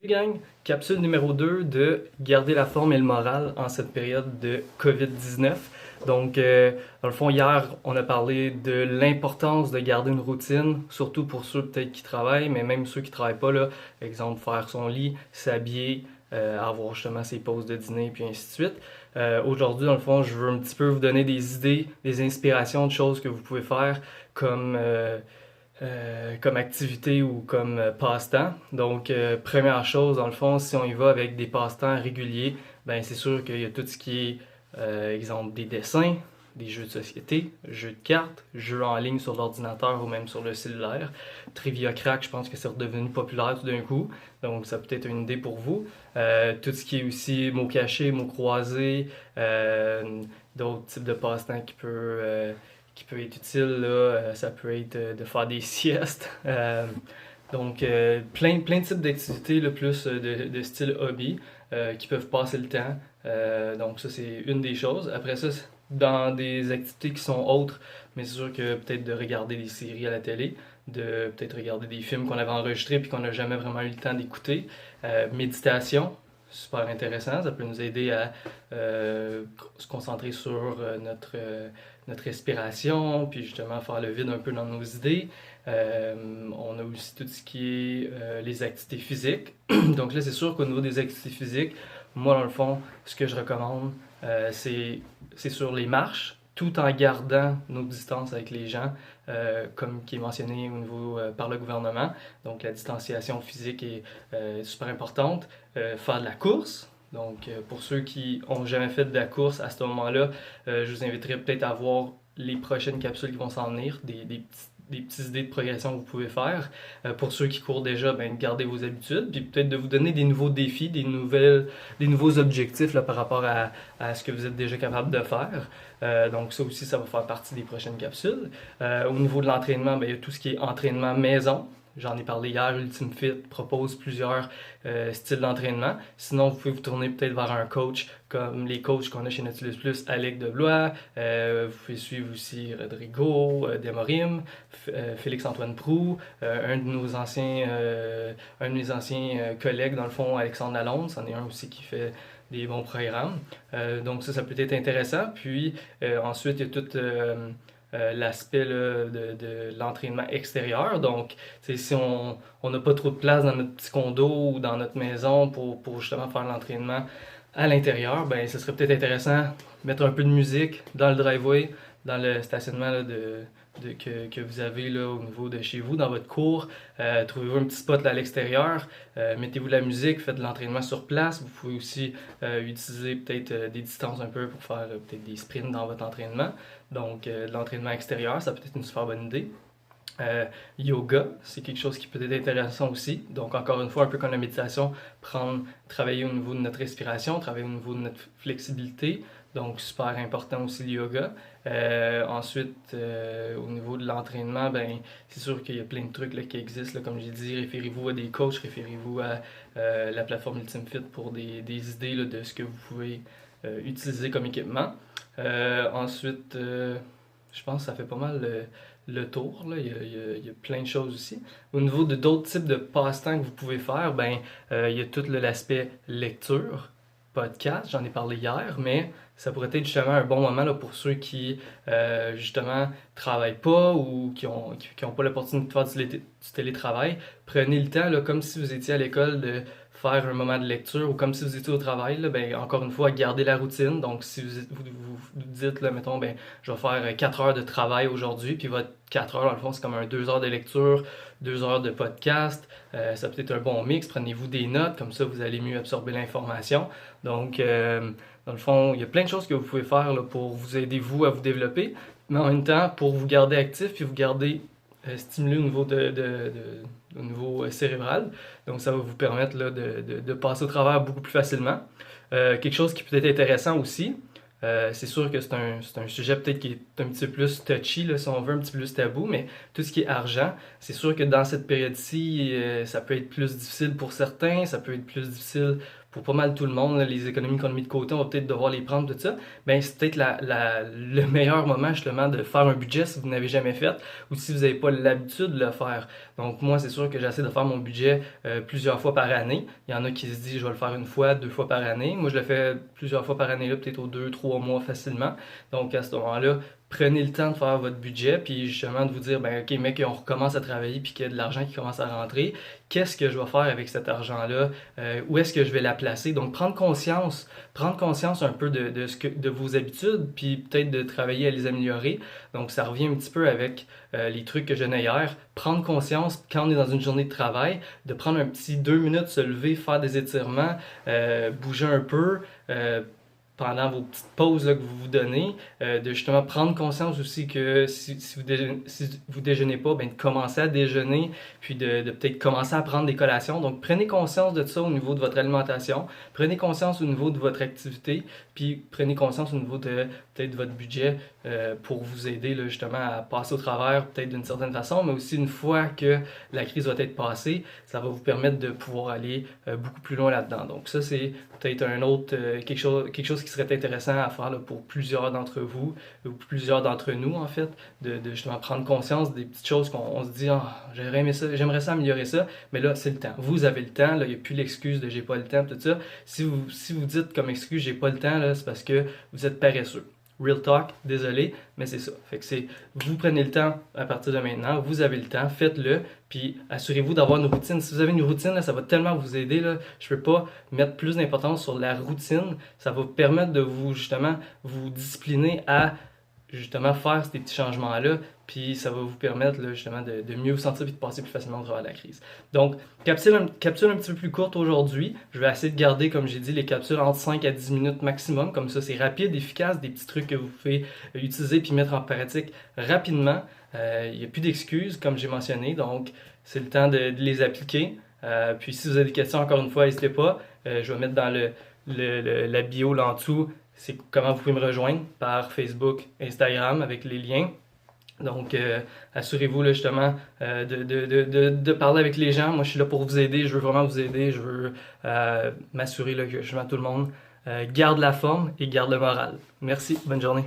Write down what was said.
Gang, capsule numéro 2 de garder la forme et le moral en cette période de COVID-19. Donc, dans le fond, hier, on a parlé de l'importance de garder une routine, surtout pour ceux peut-être qui travaillent, mais même ceux qui travaillent pas, là, exemple, faire son lit, s'habiller, avoir justement ses pauses de dîner, puis ainsi de suite. Aujourd'hui, dans le fond, je veux un petit peu vous donner des idées, des inspirations de choses que vous pouvez faire comme... comme activité ou comme passe-temps. Donc, première chose, dans le fond, si on y va avec des passe-temps réguliers, ben c'est sûr qu'il y a tout ce qui est, exemple, des dessins, des jeux de société, jeux de cartes, jeux en ligne sur l'ordinateur ou même sur le cellulaire. Trivia Crack, je pense que c'est redevenu populaire tout d'un coup, donc ça peut être une idée pour vous. Tout ce qui est aussi mots cachés, mots croisés, d'autres types de passe-temps qui peut être utile, là, ça peut être de faire des siestes. Donc, plein de types d'activités, le plus de style hobby, qui peuvent passer le temps. Donc, ça, c'est une des choses. Après ça, dans des activités qui sont autres, mais c'est sûr que peut-être de regarder des séries à la télé, de peut-être regarder des films qu'on avait enregistrés puis qu'on n'a jamais vraiment eu le temps d'écouter. Méditation, super intéressant. Ça peut nous aider à se concentrer sur notre respiration, puis justement faire le vide un peu dans nos idées. On a aussi tout ce qui est les activités physiques. Donc là, c'est sûr qu'au niveau des activités physiques, moi, dans le fond, ce que je recommande, c'est sur les marches, tout en gardant nos distances avec les gens, comme qui est mentionné au niveau par le gouvernement. Donc la distanciation physique est super importante. Faire de la course. Donc, pour ceux qui n'ont jamais fait de la course à ce moment-là, je vous inviterai peut-être à voir les prochaines capsules qui vont s'en venir, des petites idées de progression que vous pouvez faire. Pour ceux qui courent déjà, ben, gardez vos habitudes, puis peut-être de vous donner des nouveaux défis, des nouveaux objectifs là, par rapport à ce que vous êtes déjà capable de faire. Donc ça aussi, ça va faire partie des prochaines capsules. Au niveau de l'entraînement, ben, il y a tout ce qui est entraînement maison. J'en ai parlé hier, Ultimate Fit propose plusieurs styles d'entraînement. Sinon, vous pouvez vous tourner peut-être vers un coach comme les coachs qu'on a chez Nautilus Plus, Alec Deblois. Vous pouvez suivre aussi Rodrigo Demorim, Félix-Antoine Proux, un de mes anciens collègues, dans le fond, Alexandre Lalonde. C'en est un aussi qui fait des bons programmes. Donc ça peut être intéressant. Puis ensuite, il y a tout l'aspect de l'entraînement extérieur. Donc, si on n'a pas trop de place dans notre petit condo ou dans notre maison pour justement faire l'entraînement à l'intérieur, ben, ce serait peut-être intéressant de mettre un peu de musique dans le driveway, dans le stationnement là, que vous avez là, au niveau de chez vous, dans votre cour. Trouvez-vous un petit spot là, à l'extérieur, mettez-vous de la musique, faites de l'entraînement sur place. Vous pouvez aussi utiliser peut-être des distances un peu pour faire peut-être des sprints dans votre entraînement. Donc, de l'entraînement extérieur, ça peut être une super bonne idée. Yoga, c'est quelque chose qui peut être intéressant aussi. Donc, encore une fois, un peu comme la méditation, travailler au niveau de notre respiration, travailler au niveau de notre flexibilité. Donc, super important aussi le yoga. Ensuite, au niveau de l'entraînement, ben, c'est sûr qu'il y a plein de trucs là, qui existent. Là, comme j'ai dit, référez-vous à des coachs, référez-vous à la plateforme Ultimate Fit pour des idées là, de ce que vous pouvez utiliser comme équipement. Ensuite, je pense que ça fait pas mal le tour. Là. Il y a plein de choses aussi. Au niveau de d'autres types de passe-temps que vous pouvez faire, ben, il y a tout l'aspect lecture, podcast, j'en ai parlé hier, mais ça pourrait être justement un bon moment là, pour ceux qui, justement, travaillent pas ou qui ont pas l'opportunité de faire du télétravail. Prenez le temps, là, comme si vous étiez à l'école, de faire un moment de lecture ou comme si vous étiez au travail, là, ben, encore une fois, garder la routine. Donc, si vous dites, là, mettons, ben, je vais faire 4 heures de travail aujourd'hui, puis votre 4 heures, dans le fond, c'est comme un 2 heures de lecture, 2 heures de podcast. Ça peut être un bon mix. Prenez-vous des notes, comme ça, vous allez mieux absorber l'information. Donc, dans le fond, il y a plein de choses que vous pouvez faire là, pour vous aider, vous, à vous développer, mais en même temps, pour vous garder actif puis vous garder stimulé au niveau au niveau cérébral. Donc, ça va vous permettre là, de passer au travers beaucoup plus facilement. Quelque chose qui peut être intéressant aussi, c'est sûr que c'est un sujet peut-être qui est un petit peu plus touchy, là, si on veut, un petit peu plus tabou, mais tout ce qui est argent, c'est sûr que dans cette période-ci, ça peut être plus difficile pour certains, ça peut être plus difficile pour pas mal tout le monde, là, les économies qu'on a mis de côté, on va peut-être devoir les prendre, tout ça. Ben, c'est peut-être le meilleur moment justement de faire un budget si vous n'avez jamais fait ou si vous n'avez pas l'habitude de le faire. Donc moi, c'est sûr que j'essaie de faire mon budget plusieurs fois par année. Il y en a qui se disent je vais le faire une fois, 2 fois par année. Moi, je le fais plusieurs fois par année, là, peut-être aux 2, 3 mois facilement. Donc à ce moment-là, prenez le temps de faire votre budget, puis justement de vous dire, ben ok, mec, on recommence à travailler, puis qu'il y a de l'argent qui commence à rentrer. Qu'est-ce que je vais faire avec cet argent-là? Où est-ce que je vais la placer? Donc prendre conscience un peu de vos habitudes, puis peut-être de travailler à les améliorer. Donc ça revient un petit peu avec les trucs que je donnais hier. Prendre conscience quand on est dans une journée de travail, de prendre un petit 2 minutes, se lever, faire des étirements, bouger un peu. Pendant vos petites pauses là, que vous vous donnez, de justement prendre conscience aussi que si vous déjeunez pas, ben de commencer à déjeuner, puis de peut-être commencer à prendre des collations. Donc prenez conscience de ça au niveau de votre alimentation, prenez conscience au niveau de votre activité, puis prenez conscience au niveau de peut-être de votre budget pour vous aider là, justement à passer au travers peut-être d'une certaine façon, mais aussi une fois que la crise va être passée, ça va vous permettre de pouvoir aller beaucoup plus loin là-dedans. Donc ça c'est peut-être un autre quelque chose qui serait intéressant à faire là, pour plusieurs d'entre vous ou plusieurs d'entre nous en fait, de justement prendre conscience des petites choses qu'on se dit j'aimerais ça améliorer ça, mais là c'est le temps. Vous avez le temps, là, il n'y a plus l'excuse de j'ai pas le temps, tout ça. Si vous dites comme excuse j'ai pas le temps, là, c'est parce que vous êtes paresseux. Real talk, désolé, mais c'est ça. Fait que vous prenez le temps à partir de maintenant, vous avez le temps, faites-le, puis assurez-vous d'avoir une routine. Si vous avez une routine, là, ça va tellement vous aider. Là, je ne peux pas mettre plus d'importance sur la routine. Ça va vous permettre de vous, justement, vous discipliner à justement faire ces petits changements-là, puis ça va vous permettre là, justement de mieux vous sentir et de passer plus facilement au travers de la crise. Donc, capsule un petit peu plus courte aujourd'hui. Je vais essayer de garder, comme j'ai dit, les capsules entre 5 à 10 minutes maximum. Comme ça, c'est rapide, efficace, des petits trucs que vous pouvez utiliser puis mettre en pratique rapidement. Il n'y a plus d'excuses, comme j'ai mentionné, donc c'est le temps de les appliquer. Puis si vous avez des questions, encore une fois, n'hésitez pas. Je vais mettre dans la bio là en dessous c'est comment vous pouvez me rejoindre par Facebook, Instagram avec les liens. Donc, assurez-vous là, justement de parler avec les gens. Moi, je suis là pour vous aider. Je veux vraiment vous aider. Je veux m'assurer là, que justement tout le monde garde la forme et garde le moral. Merci. Bonne journée.